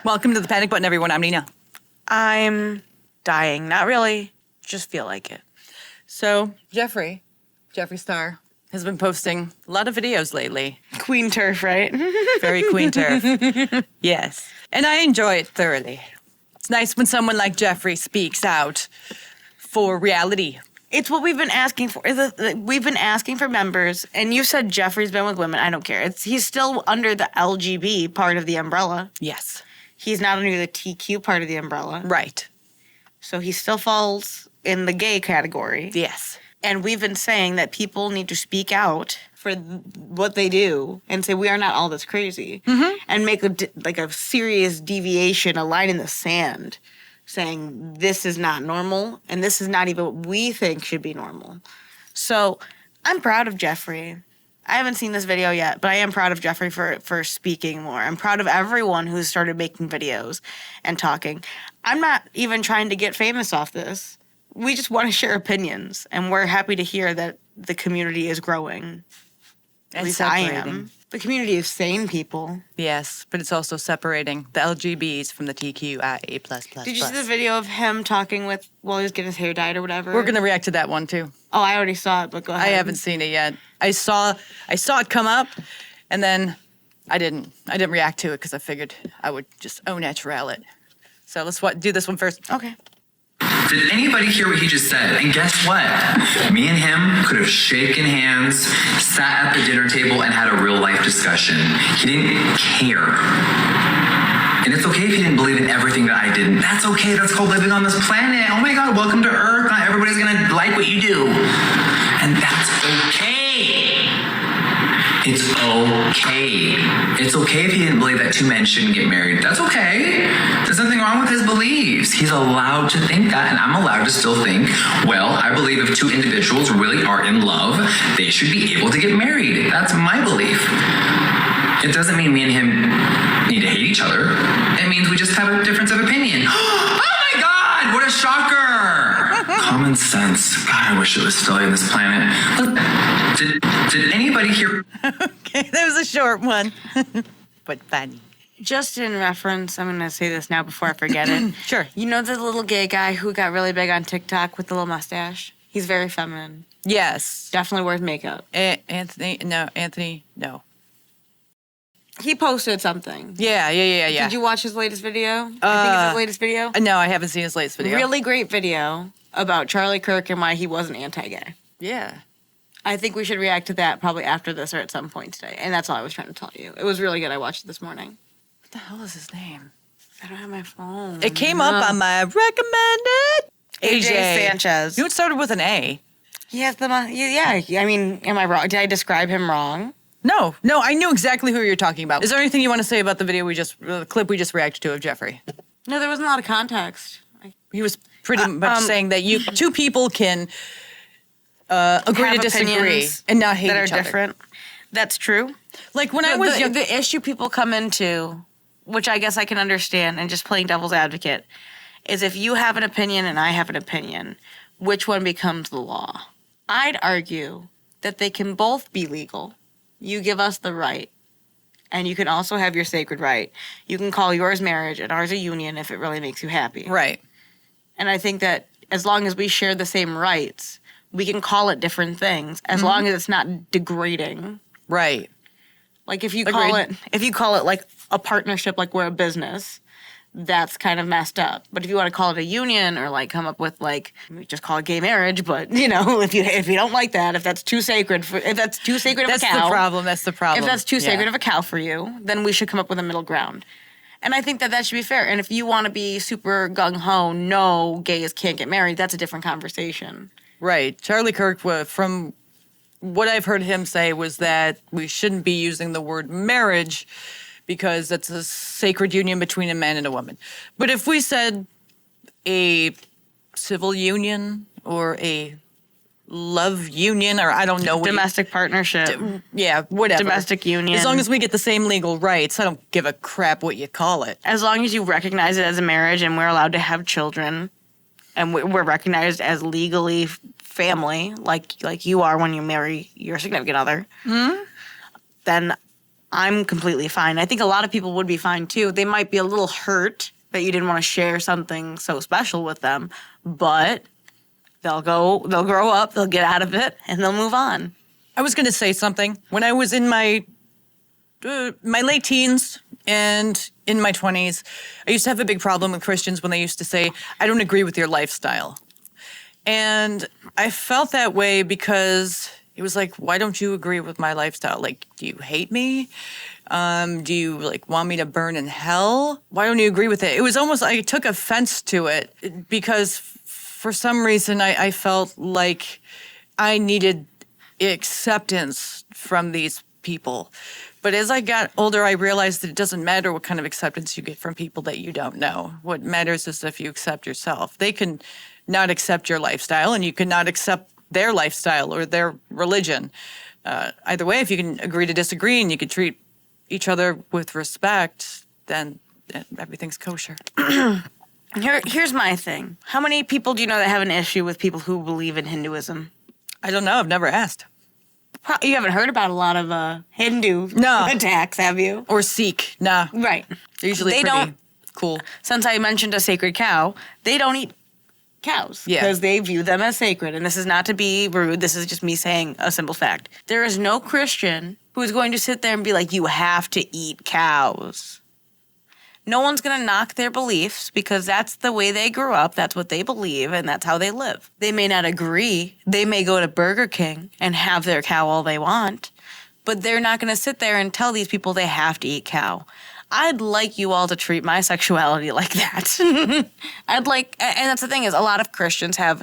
Welcome to the Panic Button, everyone. I'm Nina. I'm dying. Not really. Just feel like it. So, Jeffree Star, has been posting a lot of videos lately. Queen turf, right? Very queen turf. Yes. And I enjoy it thoroughly. It's nice when someone like Jeffree speaks out for reality. It's what we've been asking for. We've been asking for members, and you said Jeffree's been with women. I don't care. He's still under the LGB part of the umbrella. Yes. He's not under the TQ part of the umbrella. Right. So he still falls in the gay category. Yes. And we've been saying that people need to speak out for what they do and say, we are not all this crazy. Mm-hmm. And make a serious deviation, a line in the sand, saying this is not normal and this is not even what we think should be normal. So I'm proud of Jeffree. I haven't seen this video yet, but I am proud of Jeffree for speaking more. I'm proud of everyone who's started making videos and talking. I'm not even trying to get famous off this. We just want to share opinions, and we're happy to hear that the community is growing. At least I am. The community of sane people. Yes, but it's also separating the LGBs from the TQIA++. Did you see the video of him talking while he was getting his hair dyed or whatever? We're going to react to that one, too. Oh, I already saw it, but go ahead. I haven't seen it yet. I saw it come up, and then I didn't react to it because I figured I would just au naturel it. So let's do this one first. Okay. Did anybody hear what he just said? And guess what? Me and him could have shaken hands, sat at the dinner table, and had a real life discussion. He didn't care. And it's okay if he didn't believe in everything that I didn't. That's okay. That's called living on this planet. Oh my God, welcome to Earth. Not everybody's gonna like what you do. And that's okay. It's okay. It's okay if he didn't believe that two men shouldn't get married. That's okay. There's nothing wrong with his beliefs. He's allowed to think that, and I'm allowed to still think, well, I believe if two individuals really are in love, they should be able to get married. That's my belief. It doesn't mean me and him need to hate each other. It means we just have a difference of opinion. Oh my God, what a shocker. Common sense. God, I wish it was still on this planet. Did anybody hear? Okay, that was a short one, but funny. Just in reference, I'm going to say this now before I forget it. Sure. You know the little gay guy who got really big on TikTok with the little mustache? He's very feminine. Yes. Definitely worth makeup. Anthony, no. He posted something. Yeah. Did you watch his latest video? I think it's his latest video. No, I haven't seen his latest video. Really great video about Charlie Kirk and why he wasn't anti-gay. Yeah. I think we should react to that probably after this or at some point today. And that's all I was trying to tell you. It was really good. I watched it this morning. What the hell is his name? I don't have my phone. It came up on my recommended. AJ Sanchez. You started with an A. He has the... Yeah. I mean, am I wrong? Did I describe him wrong? No, I knew exactly who you're talking about. Is there anything you want to say about the clip we just reacted to of Jeffree? No, there wasn't a lot of context. He was pretty much saying that two people can agree to disagree and not hate each other. That are different. That's true. Like when I was young, the issue people come into, which I guess I can understand, and just playing devil's advocate, is if you have an opinion and I have an opinion, which one becomes the law? I'd argue that they can both be legal. You give us the right, and you can also have your sacred right. You can call yours marriage and ours a union if it really makes you happy. Right. And I think that as long as we share the same rights, we can call it different things as long as it's not degrading. Right. Like if you call it like a partnership, like we're a business, that's kind of messed up. But if you want to call it a union or like come up with like just call it gay marriage, but you know, if you don't like that, if that's too sacred of a cow. That's the problem. If that's too sacred of a cow for you, then we should come up with a middle ground. And I think that should be fair. And if you want to be super gung-ho, no, gays can't get married, that's a different conversation. Right. Charlie Kirk, from what I've heard him say, was that we shouldn't be using the word marriage because that's a sacred union between a man and a woman. But if we said a civil union or a love union, or I don't know. Domestic partnership. Yeah, whatever. Domestic union. As long as we get the same legal rights, I don't give a crap what you call it. As long as you recognize it as a marriage and we're allowed to have children and we're recognized as legally family, like you are when you marry your significant other, then I'm completely fine. I think a lot of people would be fine too. They might be a little hurt that you didn't want to share something so special with them, but they'll grow up, they'll get out of it, and they'll move on. I was going to say something. When I was in my late teens and in my 20s, I used to have a big problem with Christians when they used to say, I don't agree with your lifestyle. And I felt that way because it was like, why don't you agree with my lifestyle? Like, do you hate me? Do you want me to burn in hell? Why don't you agree with it? It was almost, I took offense to it because for some reason I felt like I needed acceptance from these people. But as I got older, I realized that it doesn't matter what kind of acceptance you get from people that you don't know. What matters is if you accept yourself. They can not accept your lifestyle, and you can not accept their lifestyle or their religion. Either way, if you can agree to disagree and you can treat each other with respect, then everything's kosher. Here's my thing. How many people do you know that have an issue with people who believe in Hinduism? I don't know. I've never asked. You haven't heard about a lot of Hindu attacks, have you? Or Sikh. Nah. Right. They're usually They pretty don't- cool. Since I mentioned a sacred cow, they don't eat cows Yeah. because they view them as sacred. And this is not to be rude. This is just me saying a simple fact. There is no Christian who is going to sit there and be like, you have to eat cows. No one's going to knock their beliefs because that's the way they grew up. That's what they believe, and that's how they live. They may not agree. They may go to Burger King and have their cow all they want, but they're not going to sit there and tell these people they have to eat cow. I'd like you all to treat my sexuality like that. And that's the thing is, a lot of Christians have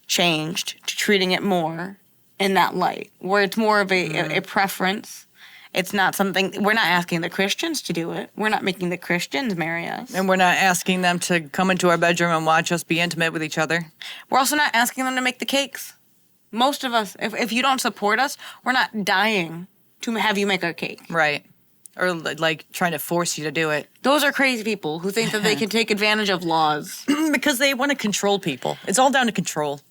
changed to treating it more in that light, where it's more of a preference. It's not something, we're not asking the Christians to do it. We're not making the Christians marry us. And we're not asking them to come into our bedroom and watch us be intimate with each other. We're also not asking them to make the cakes. Most of us, if you don't support us, we're not dying to have you make our cake. Right. Or trying to force you to do it. Those are crazy people who think that they can take advantage of laws. Because they want to control people. It's all down to control.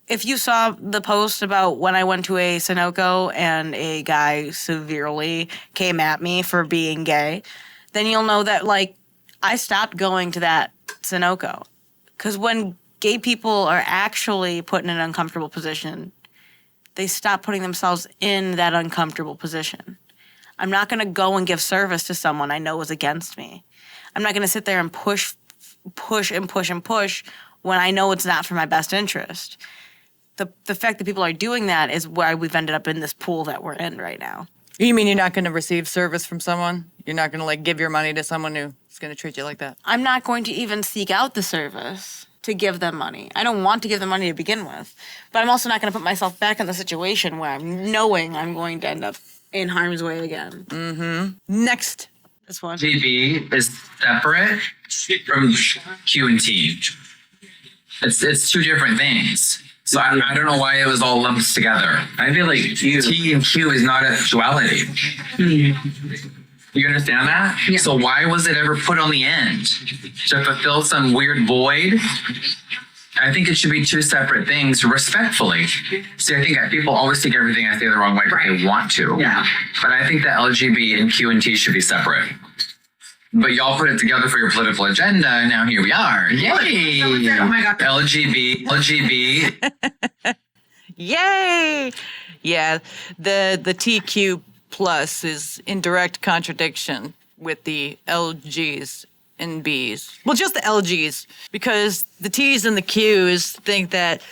If you saw the post about when I went to a Sunoco and a guy severely came at me for being gay, then you'll know that, I stopped going to that Sunoco. Because when gay people are actually put in an uncomfortable position, they stop putting themselves in that uncomfortable position. I'm not going to go and give service to someone I know is against me. I'm not going to sit there and push when I know it's not for my best interest. The fact that people are doing that is why we've ended up in this pool that we're in right now. You mean you're not going to receive service from someone? You're not going to give your money to someone who's going to treat you like that? I'm not going to even seek out the service to give them money. I don't want to give them money to begin with. But I'm also not going to put myself back in the situation where I'm knowing I'm going to end up in harm's way again. Mm-hmm. Next. This one. LGB is separate from Q and T. It's two different things. So I don't know why it was all lumped together. I feel like T and Q is not a duality. You understand that? Yeah. So why was it ever put on the end? To fulfill some weird void? I think it should be two separate things respectfully. See, I think that people always take everything I say the wrong way because they want to. Yeah. But I think that LGB and Q and T should be separate. But y'all put it together for your political agenda, and now here we are. Yay! Oh my God. LGB. Yay! Yeah, the TQ plus is in direct contradiction with the LGs and Bs. Well, just the LGs, because the T's and the Qs think that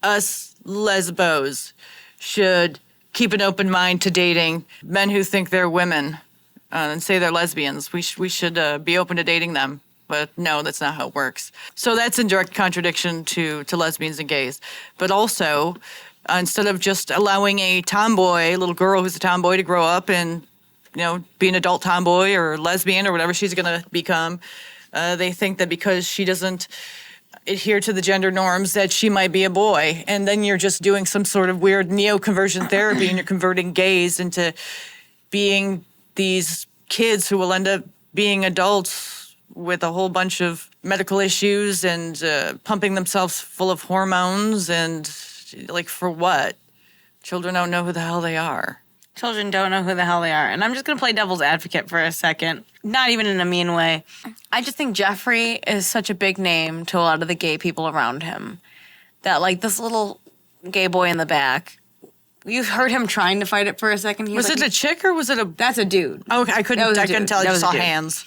us lesbos should keep an open mind to dating men who think they're women. And say they're lesbians. We should be open to dating them. But no, that's not how it works. So that's in direct contradiction to lesbians and gays. But also, instead of just allowing a tomboy, a little girl who's a tomboy to grow up and, be an adult tomboy or lesbian or whatever she's going to become, they think that because she doesn't adhere to the gender norms that she might be a boy. And then you're just doing some sort of weird neo-conversion therapy and you're converting gays into being these kids who will end up being adults with a whole bunch of medical issues and pumping themselves full of hormones and for what? Children don't know who the hell they are. Children don't know who the hell they are. And I'm just going to play devil's advocate for a second. Not even in a mean way. I just think Jeffree is such a big name to a lot of the gay people around him. That, like, this little gay boy in the back, you heard him trying to fight it for a second. Was it a chick or was it a... That's a dude. Oh, I couldn't tell. I just saw dude. hands.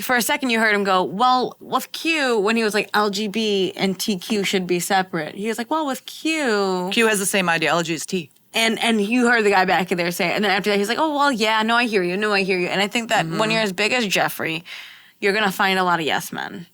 For a second, you heard him go, well, with Q, when he was like, LGB and TQ should be separate. He was like, well, with Q... Q has the same ideology as T. And you heard the guy back there say, and then after that, he's like, oh, well, yeah, no, I hear you. No, I hear you. And I think that when you're as big as Jeffree, you're going to find a lot of yes men.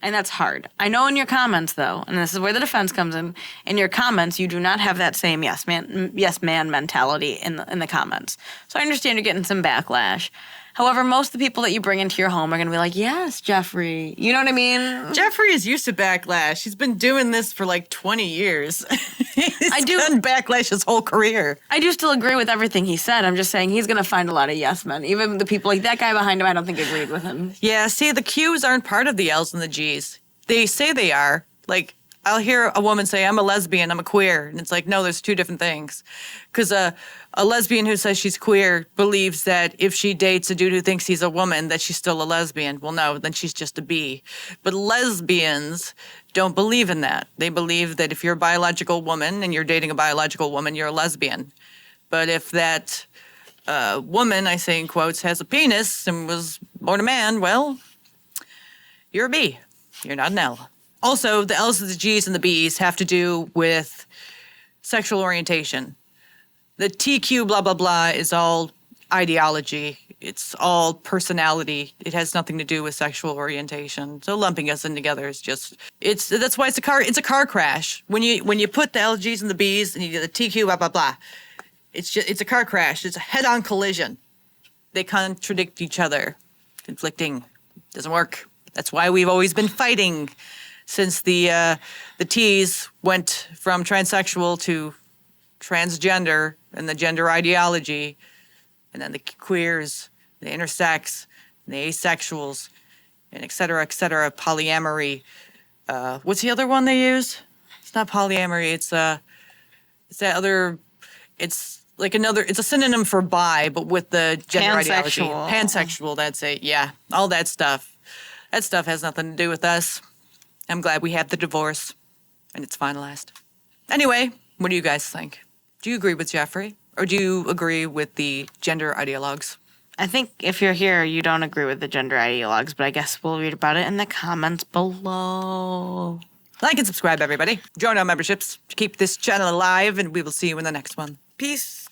And that's hard. I know in your comments, though, and this is where the defense comes in your comments, you do not have that same yes man mentality in the comments. So I understand you're getting some backlash. However, most of the people that you bring into your home are going to be like, yes, Jeffree. You know what I mean? Jeffree is used to backlash. He's been doing this for like 20 years. He's done backlash his whole career. I do still agree with everything he said. I'm just saying he's going to find a lot of yes men. Even the people like that guy behind him, I don't think agreed with him. Yeah, see, the Qs aren't part of the Ls and the Gs. They say they are. Like, I'll hear a woman say, I'm a lesbian, I'm a queer. And it's like, no, there's two different things. Because a lesbian who says she's queer believes that if she dates a dude who thinks he's a woman, that she's still a lesbian. Well, no, then she's just a B. But lesbians don't believe in that. They believe that if you're a biological woman and you're dating a biological woman, you're a lesbian. But if that woman, I say in quotes, has a penis and was born a man, well, you're a B. You're not an L. Also, the L's, the G's, and the B's have to do with sexual orientation. The TQ blah, blah, blah is all ideology. It's all personality. It has nothing to do with sexual orientation. So lumping us in together is just, that's why it's a car crash. When you put the LGs and the B's and you do the TQ blah, blah, blah, it's a car crash. It's a head-on collision. They contradict each other. Conflicting. Doesn't work. That's why we've always been fighting since the T's went from transsexual to transgender and the gender ideology, and then the queers, the intersex, and the asexuals, and et cetera, polyamory. What's the other one they use? It's not polyamory. It's that other. It's like another. It's a synonym for bi, but with the gender ideology. Pansexual. That's it. Yeah, all that stuff. That stuff has nothing to do with us. I'm glad we have the divorce, and it's finalized. Anyway, what do you guys think? Do you agree with Jeffree, or do you agree with the gender ideologues? I think if you're here, you don't agree with the gender ideologues, but I guess we'll read about it in the comments below. Like and subscribe, everybody. Join our memberships to keep this channel alive, and we will see you in the next one. Peace.